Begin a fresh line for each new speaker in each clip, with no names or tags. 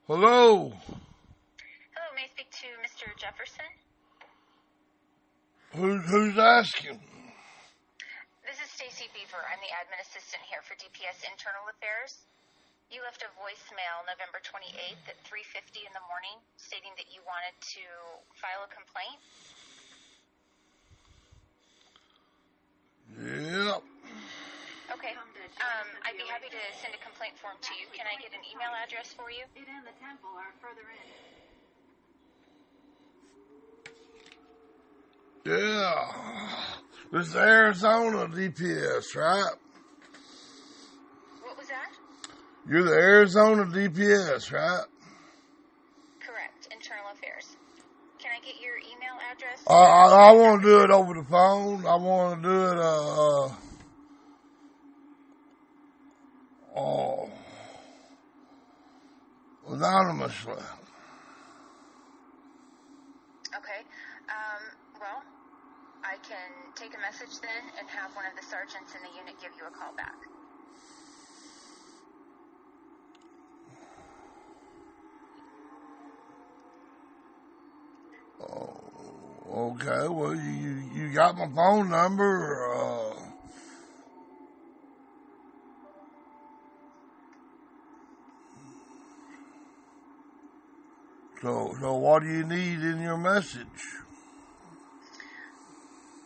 Hello.
Hello, may I speak to Mr. Jefferson?
Who's asking?
This is Stacy Beaver. I'm the admin assistant here for DPS Internal Affairs. You left a voicemail November 28th at 3:50 in the morning stating that you wanted to file a complaint.
Yep.
Okay. I'd be happy to send a complaint form to you. Can I get an email address for you?
It and the temple are further in.
Yeah. This is Arizona DPS, right?
What was that?
You're the Arizona DPS, right?
Correct. Internal Affairs. Can I get your email address?
I want to do it over the phone. I want to do it anonymously.
Okay. Well, I can take a message then and have one of the sergeants in the unit give you a call back.
Okay, well, you got my phone number. So what do you need in your message?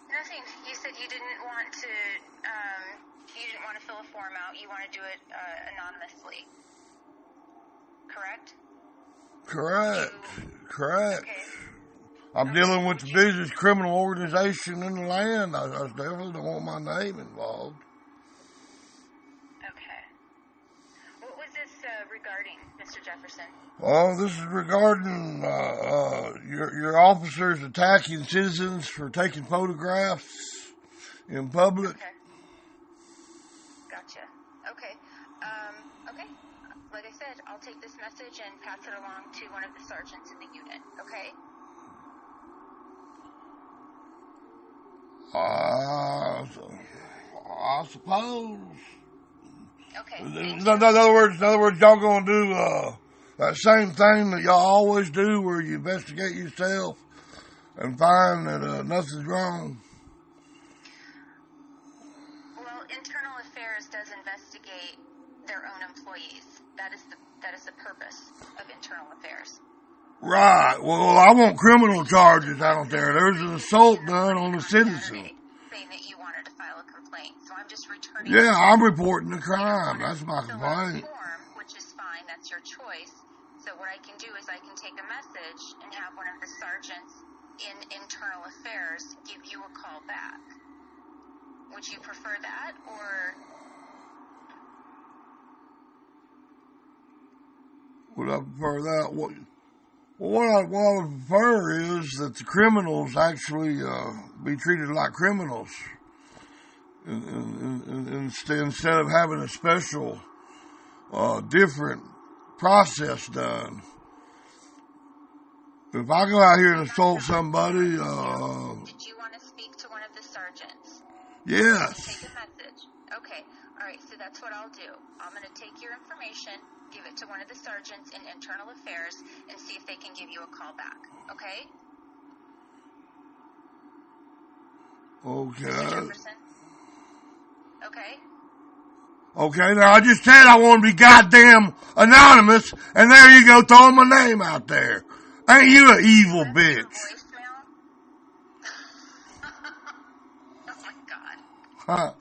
Nothing. You said you didn't want to fill a form out. You want to do it anonymously. Correct?
Correct.
Okay.
I'm dealing with the business criminal organization in the land. I definitely don't want my name involved.
Okay. What was this regarding, Mr. Jefferson?
Well, this is regarding your officers attacking citizens for taking photographs in public.
Okay. Gotcha. Okay. Okay. Like I said, I'll take this message and pass it along to one of the sergeants in the unit. Okay?
I suppose.
Okay.
In other words, y'all gonna do that same thing that y'all always do, where you investigate yourself and find that nothing's wrong.
Well, Internal Affairs does investigate their own employees. That is the purpose of Internal Affairs.
Right. Well, I want criminal charges out there. There's an assault done on a citizen.
Saying that you wanted to file a complaint, so I'm just returning.
Yeah, I'm reporting the crime. That's my complaint.
Form, which is fine. That's your choice. So what I can do is I can take a message and have one of the sergeants in Internal Affairs give you a call back. Would you prefer that, or?
Would I prefer that? What I would prefer is that the criminals actually be treated like criminals instead of having a special, different process done. If I go out here and assault somebody,
Did you want to speak to one of the sergeants?
Yes.
Take a message. Okay. All right. So that's what I'll do. I'm going to take your information, give it to one of the sergeants in Internal Affairs, and see if they can give you a call back. Okay?
Okay.
Mr. Jefferson? Okay?
Okay, now I just said I want to be goddamn anonymous, and there you go, throwing my name out there. Ain't you an evil bitch?
Voicemail? Oh my God.
Huh?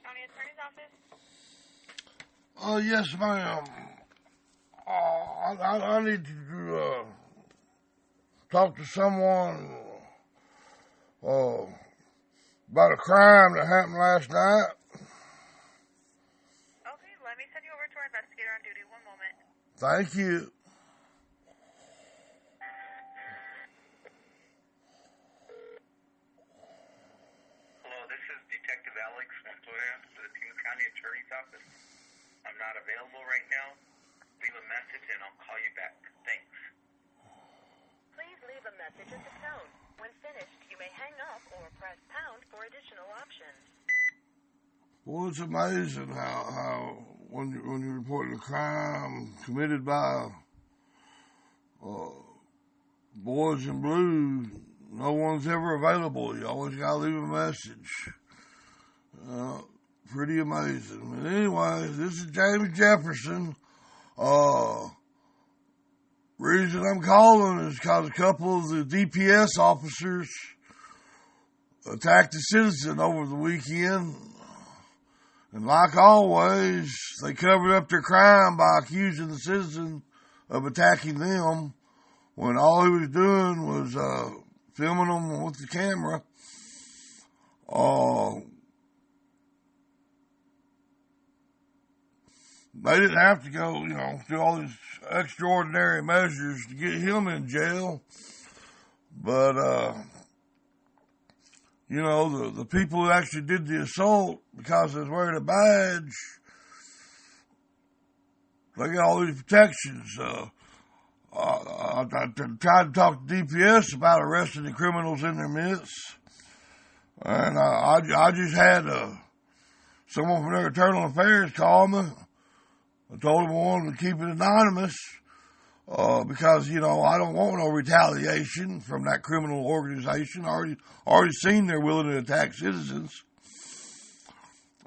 County Attorney's Office?
Oh, yes, ma'am. I need to talk to someone about a crime that happened last night.
Okay, let me send you over to our investigator on duty. One moment.
Thank you.
Hello, this is Detective Alex Montoya for the Pima County Attorney's Office. I'm not available right now. Leave a message and I'll call you back. Thanks.
Please leave a message at the tone. When finished, you may hang up or press pound for additional. additional options.
Well, it's amazing how when you're reporting a crime committed by boys in blue, no one's ever available. You always gotta leave a message. Pretty amazing. But anyway, this is James Jefferson. Reason I'm calling is because a couple of the DPS officers attacked a citizen over the weekend. And like always, they covered up their crime by accusing the citizen of attacking them when all he was doing was filming them with the camera. They didn't have to go, do all these extraordinary measures to get him in jail. But, the people who actually did the assault, because they was wearing a badge, they got all these protections. I tried to talk to DPS about arresting the criminals in their midst. And I just had someone from their internal affairs call me. I told him I wanted to keep it anonymous because, I don't want no retaliation from that criminal organization. I already seen they're willing to attack citizens.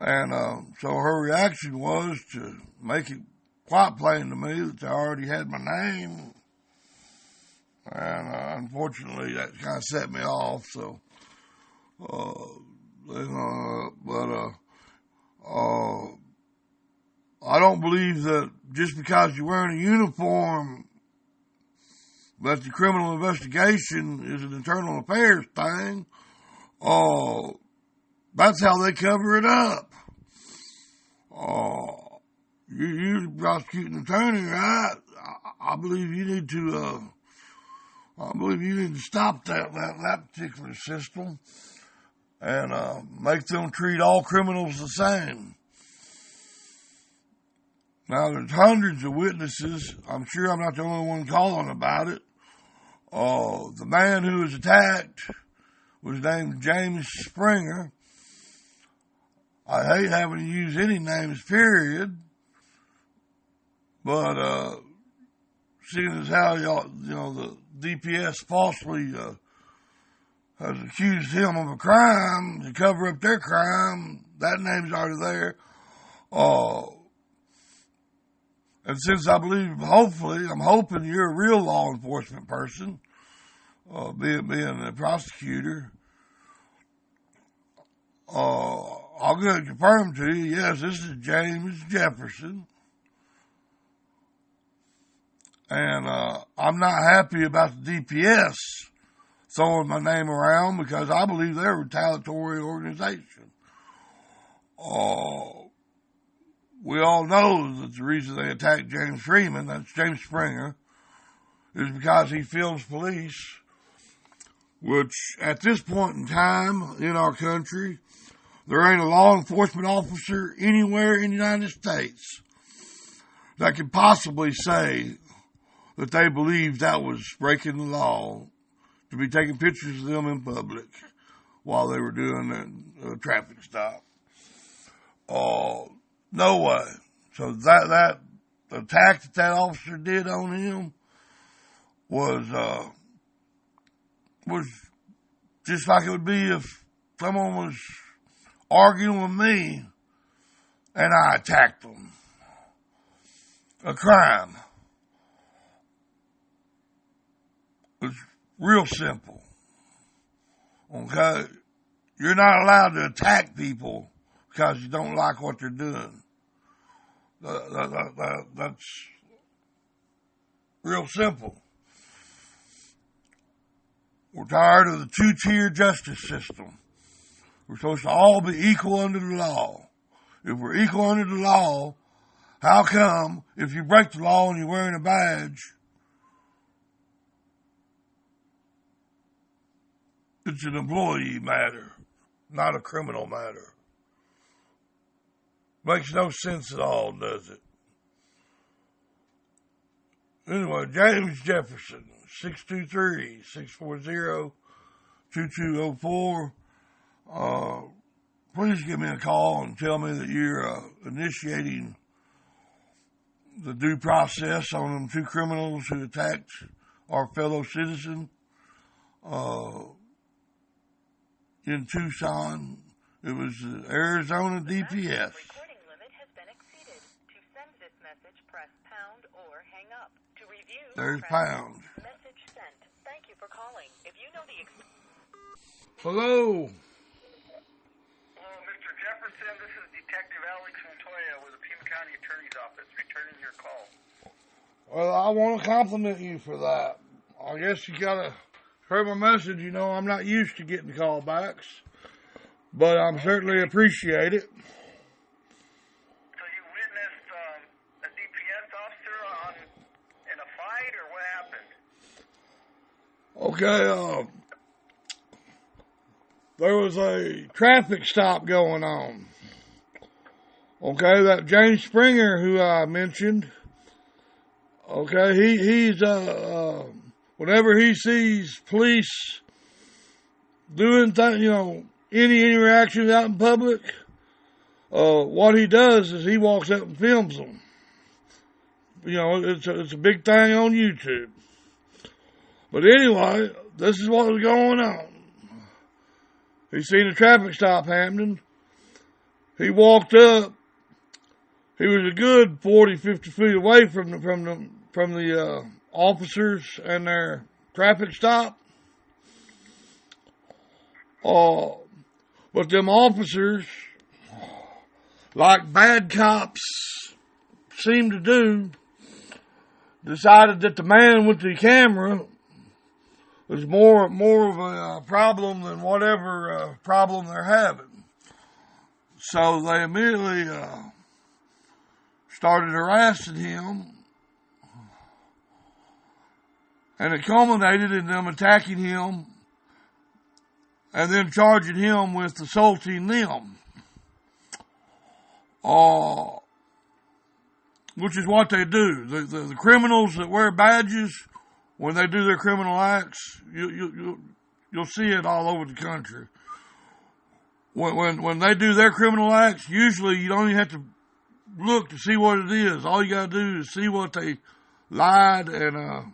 And so her reaction was to make it quite plain to me that they already had my name. And unfortunately, that kind of set me off. So, I don't believe that just because you're wearing a uniform that the criminal investigation is an internal affairs thing. That's how they cover it up. You're the prosecuting attorney, right? I believe you need to stop that particular system and make them treat all criminals the same. Now, there's hundreds of witnesses. I'm sure I'm not the only one calling about it. The man who was attacked was named James Springer. I hate having to use any names, period. But, seeing as how the DPS falsely has accused him of a crime to cover up their crime, that name's already there. And since I believe, I'm hoping you're a real law enforcement person, being a prosecutor, I'll go ahead and confirm to you, yes, this is James Jefferson. And I'm not happy about the DPS throwing my name around because I believe they're a retaliatory organization. We all know that the reason they attacked James Freeman, that's James Springer, is because he films police, which at this point in time in our country, there ain't a law enforcement officer anywhere in the United States that can possibly say that they believe that was breaking the law to be taking pictures of them in public while they were doing a traffic stop. No way. So that attack that officer did on him was just like it would be if someone was arguing with me and I attacked them. A crime. It's real simple. Okay? You're not allowed to attack people because you don't like what they're doing. That's real simple. We're tired of the two-tier justice system. We're supposed to all be equal under the law. If we're equal under the law, how come if you break the law and you're wearing a badge, it's an employee matter, not a criminal matter? Makes no sense at all, does it? Anyway, James Jefferson, 623-640-2204. please give me a call and tell me that you're initiating the due process on them two criminals who attacked our fellow citizen in Tucson. It was Arizona DPS.
Recording limit has been exceeded. To send this message, press pound or hang up. To review,
There's
press
pound.
Message sent. Thank you for calling. If you know the
Hello.
Hello, Mr. Jefferson. This is Detective Alex Montoya with the Pima County Attorney's Office, returning your call.
Well, I want to compliment you for that. I guess you gotta heard my message. You know, I'm not used to getting callbacks, but I'm certainly appreciate it.
So you witnessed a DPS officer in a fight, or what happened?
Okay, there was a traffic stop going on. Okay, that James Springer who I mentioned. Okay, he's whenever he sees police doing any interactions out in public, what he does is he walks up and films them. You know, it's a big thing on YouTube. But anyway, this is what was going on. He seen a traffic stop happening. He walked up. He was a good 40, 50 feet away from the officers and their traffic stop. But them officers, like bad cops seem to do, decided that the man with the camera was more of a problem than whatever problem they're having. So they immediately started harassing him, and it culminated in them attacking him and then charging him with assaulting them. Which is what they do. The criminals that wear badges, when they do their criminal acts, you'll see it all over the country. When they do their criminal acts, usually you don't even have to look to see what it is. All you got to do is see what they lied and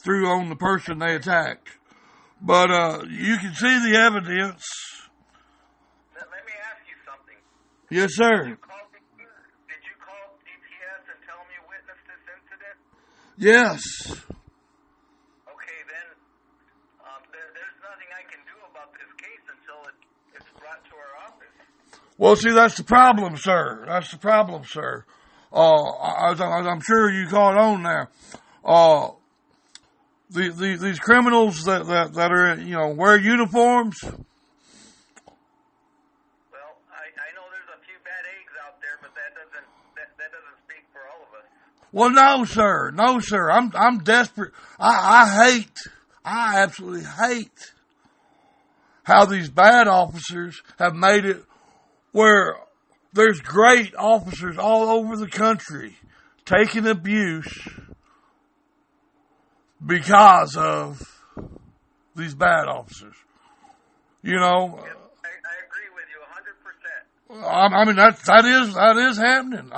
threw on the person they attacked. But you can see the evidence.
Let me ask you something.
Yes, sir.
Did you call DPS and tell them you witnessed this incident?
Yes.
Okay, then there's nothing I can do about this case until it's brought to our office.
Well, see, that's the problem, sir. That's the problem, sir. As I'm sure you caught on there. These criminals that are, wear uniforms.
Well, I know there's a few bad eggs out there, but that doesn't speak for all of us.
Well, no, sir. I'm desperate. I absolutely hate how these bad officers have made it where there's great officers all over the country taking abuse because of these bad officers. You know.
Yes, I agree with you 100%.
I mean that is happening.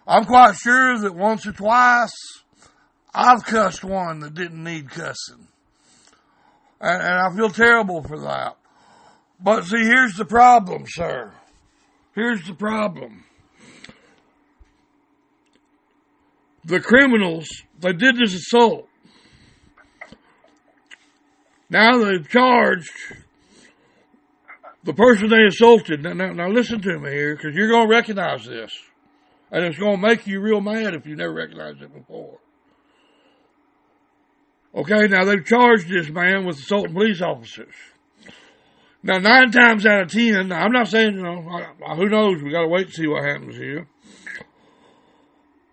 I'm quite sure that once or twice I've cussed one that didn't need cussing, and I feel terrible for that. But see, here's the problem, sir. Here's the problem. The criminals, they did this assault. Now they've charged the person they assaulted. Now listen to me here, because you're going to recognize this. And it's going to make you real mad if you never recognized it before. Okay, now they've charged this man with assaulting police officers. Now, 9 times out of 10, I'm not saying, who knows, we got to wait and see what happens here.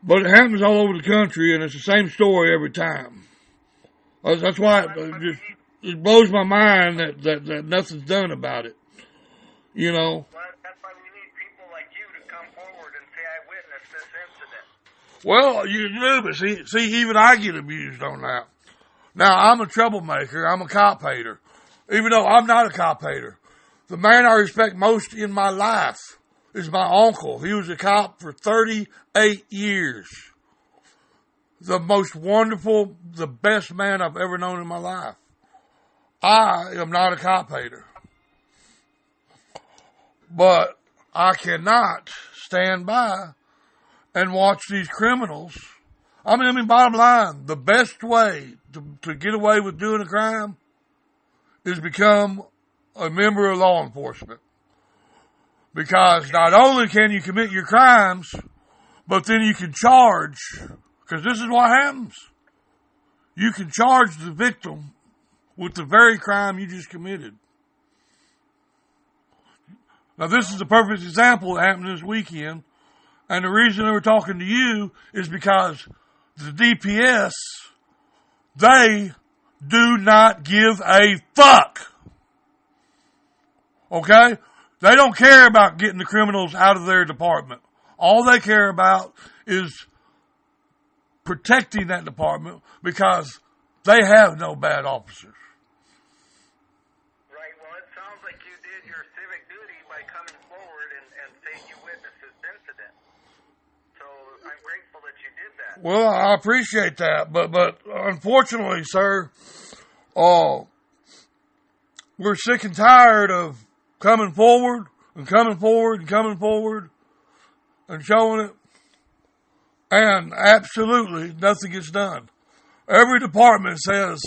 But it happens all over the country, and it's the same story every time. That's why it blows my mind that nothing's done about it. You know.
Well, that's why we need people like you to come forward and say, I witnessed this incident.
Well, you do, but see, even I get abused on that. Now, I'm a troublemaker. I'm a cop hater. even though I'm not a cop hater. The man I respect most in my life is my uncle. He was a cop for 38 years. The most wonderful, the best man I've ever known in my life. I am not a cop hater. But I cannot stand by and watch these criminals. I mean, bottom line, the best way to get away with doing a crime is become a member of law enforcement. Because not only can you commit your crimes, but then you can charge, because this is what happens. You can charge the victim with the very crime you just committed. Now, this is a perfect example that happened this weekend. And the reason they were talking to you is because the DPS, they do not give a fuck. Okay? They don't care about getting the criminals out of their department. All they care about is protecting that department because they have no bad officers.
Right. Well, it sounds like you did your civic duty by coming forward and saying you witnessed this incident. So I'm grateful that you did that.
Well, I appreciate that, but unfortunately, sir, we're sick and tired of coming forward and coming forward and coming forward and showing it, and absolutely nothing gets done. Every department says,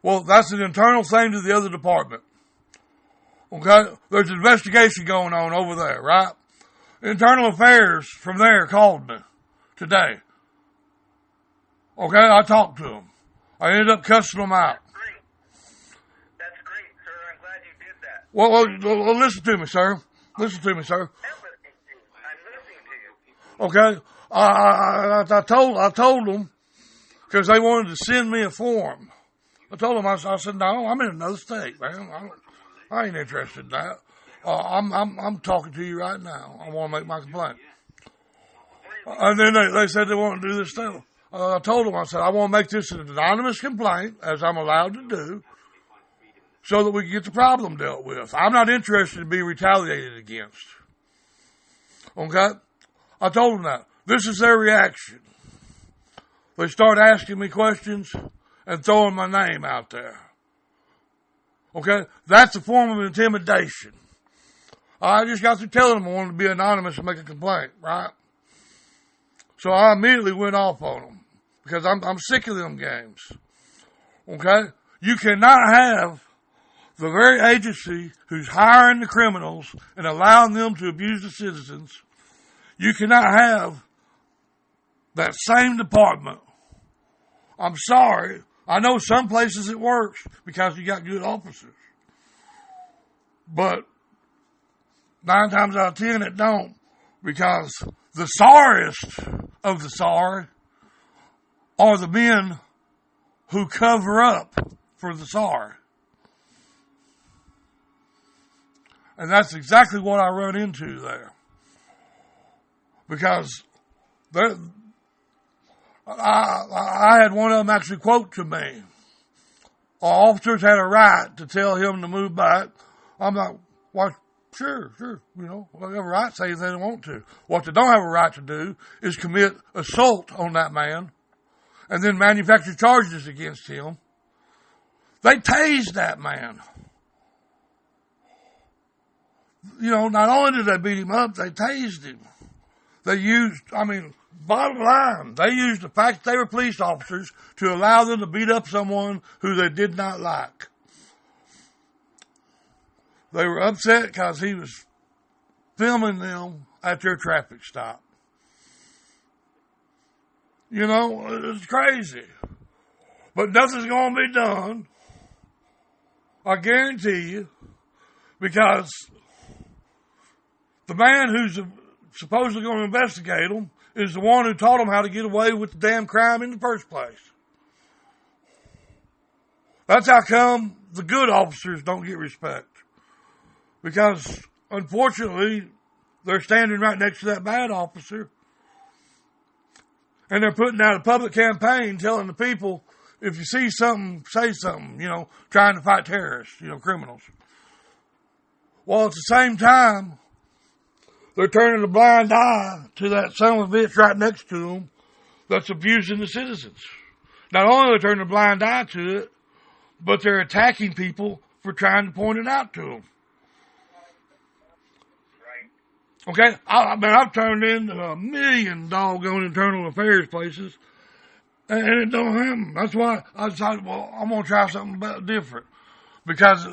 well, that's an internal thing to the other department. Okay? There's an investigation going on over there, right? Internal Affairs from there called me today. Okay? I talked to them. I ended up cussing them out.
That's great, sir. I'm glad you did that.
Well, listen to me, sir. Listen to me, sir.
I'm listening to you.
Okay? I told them, because they wanted to send me a form. I told them, I said, no, I'm in another state, man. I ain't interested in that. I'm talking to you right now. I want to make my complaint. And then they said they want to do this thing. I told them, I said, I want to make this an anonymous complaint, as I'm allowed to do, so that we can get the problem dealt with. I'm not interested in being retaliated against. Okay? I told them that. This is their reaction. They start asking me questions and throwing my name out there. Okay? That's a form of intimidation. I just got through telling them I wanted to be anonymous and make a complaint, right? So I immediately went off on them because I'm sick of them games. Okay? You cannot have the very agency who's hiring the criminals and allowing them to abuse the citizens. You cannot have that same department. I'm sorry. I know some places it works because you got good officers. But 9 times out of 10 it don't, because the sorriest of the sorry are the men who cover up for the sorry. And that's exactly what I run into there. Because I had one of them actually quote to me, our officers had a right to tell him to move back. I'm like, well, sure, they have a right to say anything they want to. What they don't have a right to do is commit assault on that man and then manufacture charges against him. They tased that man. Not only did they beat him up, they tased him. They used, bottom line, they used the fact that they were police officers to allow them to beat up someone who they did not like. They were upset because he was filming them at their traffic stop. It's crazy. But nothing's going to be done. I guarantee you. Because the man who's supposedly going to investigate them is the one who taught them how to get away with the damn crime in the first place. That's how come the good officers don't get respect. Because, unfortunately, they're standing right next to that bad officer. And they're putting out a public campaign telling the people, if you see something, say something, trying to fight terrorists, criminals. Well, at the same time, they're turning a blind eye to that son of a bitch right next to them that's abusing the citizens. Not only are they turning a blind eye to it, but they're attacking people for trying to point it out to them. Okay, I've turned into a million doggone internal affairs places, and it don't happen. That's why I decided, well, I'm going to try something about different. Because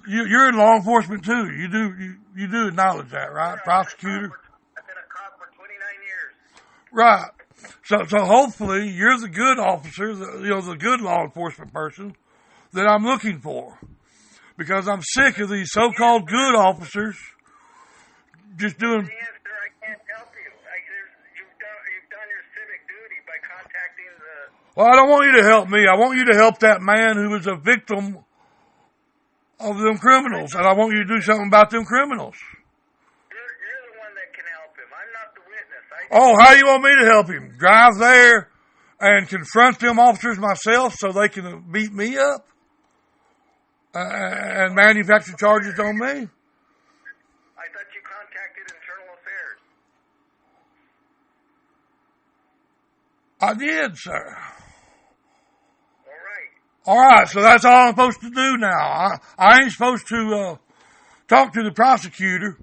you're in law enforcement too. You do acknowledge that, right? Prosecutor.
I've been a cop for 29 years.
Right. So hopefully you're the good officer, the good law enforcement person that I'm looking for. Because I'm sick of these so-called good officers just doing.
The answer, I can't help you. You've done your civic duty by contacting the.
Well, I don't want you to help me. I want you to help that man who was a victim of them criminals, and I want you to do something about them criminals.
You're the one that can help him. I'm not the witness.
Oh, how you want me to help him? Drive there and confront them officers myself so they can beat me up and manufacture charges on me?
I thought you contacted Internal Affairs.
I did, sir.
All
right, so that's all I'm supposed to do now. I ain't supposed to talk to the prosecutor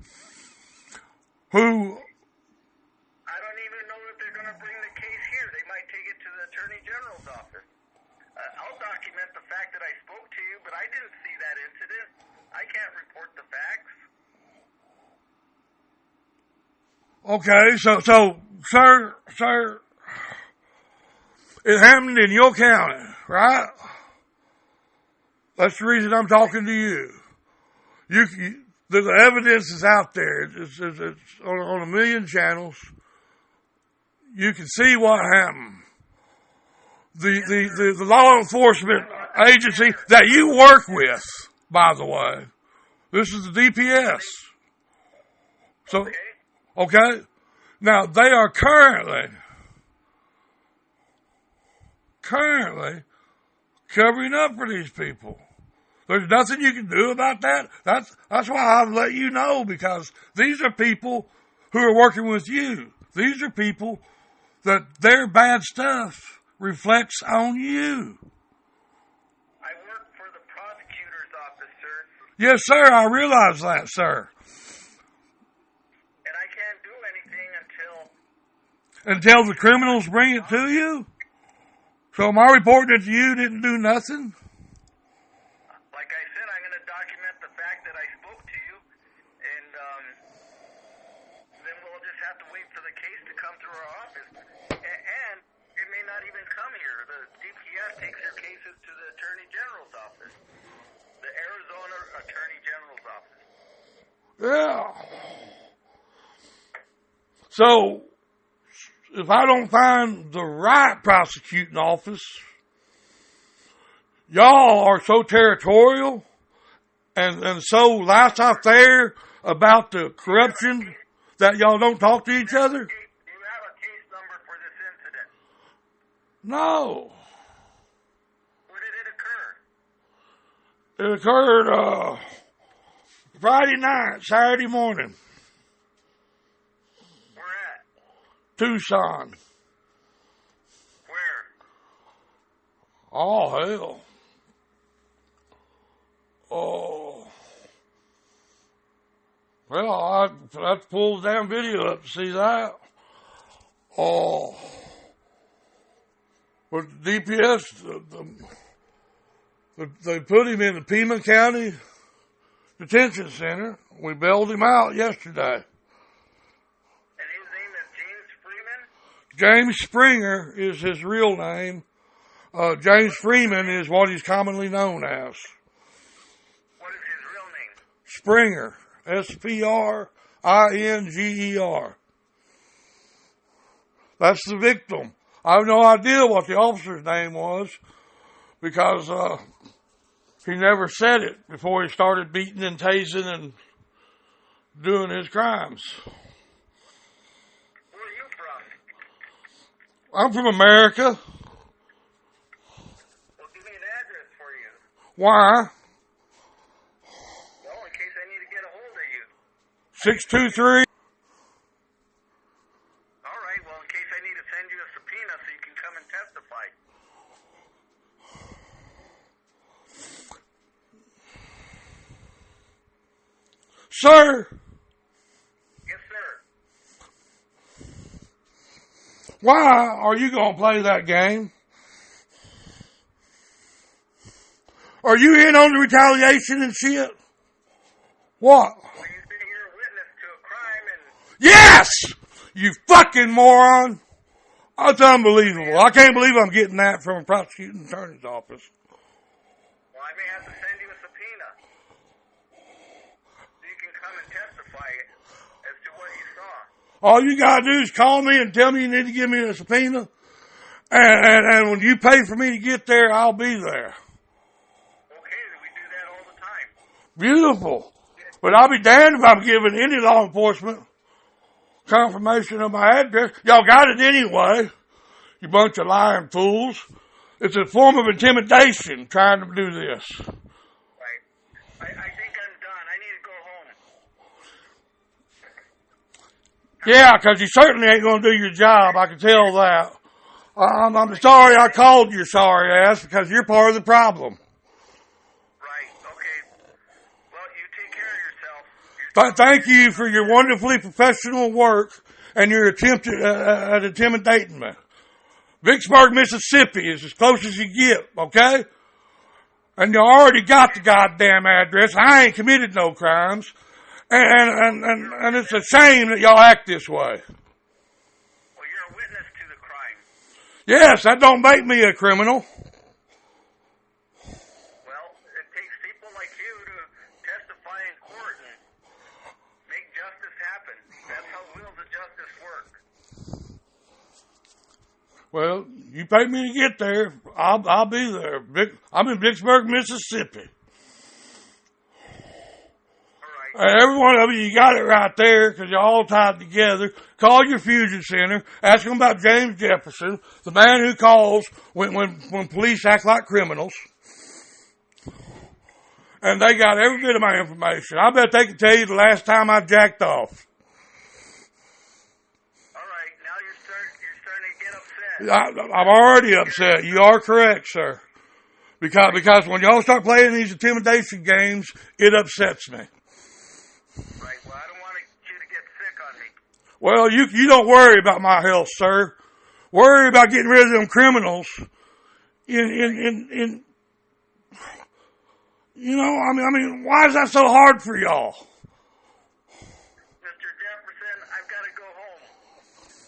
who.
I don't even know if they're going to bring the case here. They might take it to the Attorney General's office. I'll document the fact that I spoke to you, but I didn't see that incident. I can't report the facts.
Okay, so, sir, it happened in your county, right? That's the reason I'm talking to you. The evidence is out there. It's on a million channels. You can see what happened. The law enforcement agency that you work with, by the way, this is the DPS. So, okay? Now, they are currently covering up for these people. There's nothing you can do about that. That's why I've let you know, because these are people who are working with you. These are people that their bad stuff reflects on you.
I work for the prosecutor's office, sir.
Yes, sir, I realize that, sir.
And I can't do anything
until the criminals bring it to you? So am I reporting that you didn't do nothing?
Like I said, I'm going to document the fact that I spoke to you, and then we'll just have to wait for the case to come through our office. And it may not even come here. The DPS takes their cases to the Attorney General's office, the Arizona Attorney General's office.
Yeah. So, if I don't find the right prosecuting office, y'all are so territorial and so laissez-faire about the corruption that y'all don't talk to each other?
Do you have a case number for this incident?
No.
Where did it occur?
It occurred Friday night, Saturday morning. Tucson.
Where?
Oh, hell. Oh. Well, I have to pull the damn video up to see that. Oh. But the DPS, they put him in the Pima County Detention Center. We bailed him out yesterday. James Springer is his real name. James Freeman is what he's commonly known as.
What is his real name?
Springer. Springer. That's the victim. I have no idea what the officer's name was because he never said it before he started beating and tasing and doing his crimes.
Where are you from?
I'm from America. Why?
Well, in case I need to get a hold of you.
623.
All right, well, in case I need to send you a subpoena so you can come and testify.
Sir,
Yes, sir.
why are you going to play that game? Are you in on the retaliation and shit? What?
Well, you've been here a witness to a crime and...
Yes! You fucking moron! That's unbelievable. I can't believe I'm getting that from a prosecuting attorney's office.
Well, I may have to send you a subpoena. So you can come and testify as to what you saw.
All you gotta do is call me and tell me you need to give me a subpoena. And when you pay for me to get there, I'll be there.
Okay, we do that all the time.
Beautiful. But I'll be damned if I'm giving any law enforcement confirmation of my address. Y'all got it anyway. You bunch of lying fools. It's a form of intimidation trying to do this.
Right. I think I'm done. I need to go home.
Yeah, because you certainly ain't going to do your job. I can tell that. I'm sorry I called your sorry ass because you're part of the problem.
Right. Okay. Well, you take care of yourself.
Thank you for your wonderfully professional work and your attempt at intimidating me. Vicksburg, Mississippi is as close as you get, okay? And you already got the goddamn address. I ain't committed no crimes. And it's a shame that y'all act this way.
Well, you're a witness to the crime.
Yes, that don't make me a criminal.
Well, it takes people like you to testify in court and make justice happen. That's how wheels of justice work.
Well, you pay me to get there. I'll be there. I'm in Vicksburg, Mississippi. Every one of you got it right there because you're all tied together. Call your fusion center. Ask them about James Jefferson, the man who calls when police act like criminals. And they got every bit of my information. I bet they can tell you the last time I jacked off.
All right, now you're starting to get upset.
I'm already upset. You are correct, sir. Because when y'all start playing these intimidation games, it upsets me.
Right, well, I don't want you to get sick on me.
Well, you don't worry about my health, sir. Worry about getting rid of them criminals. In you know, I mean, why is that so hard for y'all?
Mr. Jefferson, I've got to go home.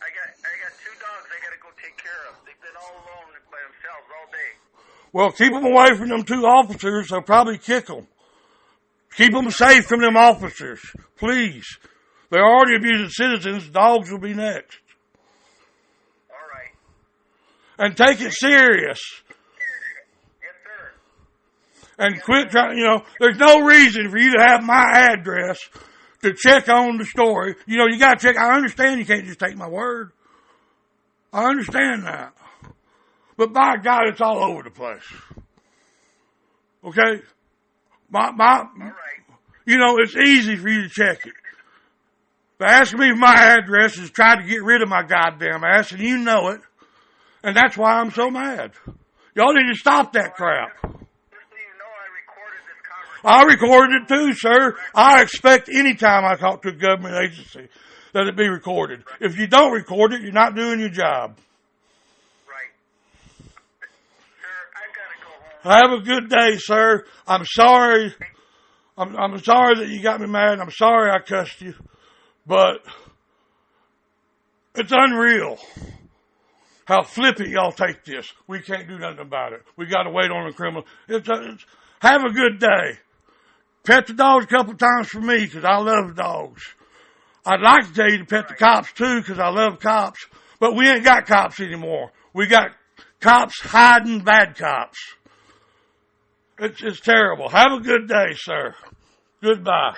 I got 2 dogs I got to go take care of. They've been all alone by themselves all day.
Well, keep them away from them 2 officers. They'll probably kick them. Keep them safe from them officers, please. They're already abusing citizens. Dogs will be next.
All right.
And take it serious.
Yes, sir.
And quit trying, there's no reason for you to have my address to check on the story. You got to check. I understand you can't just take my word. I understand that. But by God, it's all over the place. Okay? All right. It's easy for you to check it. But asking me for my address is trying to get rid of my goddamn ass, and you know it. And that's why I'm so mad. Y'all need to stop that crap.
Just so you know, I recorded this conversation.
I recorded it too, sir. I expect any time I talk to a government agency that it be recorded. If you don't record it, you're not doing your job.
Right. Sir, I've got to go home.
Have a good day, sir. I'm sorry. I'm sorry that you got me mad. I'm sorry I cussed you. But it's unreal how flippant y'all take this. We can't do nothing about it. We got to wait on the criminal. Have a good day. Pet the dogs a couple times for me because I love dogs. I'd like to tell you to pet the cops too because I love cops. But we ain't got cops anymore. We got cops hiding bad cops. It's terrible. Have a good day, sir. Goodbye.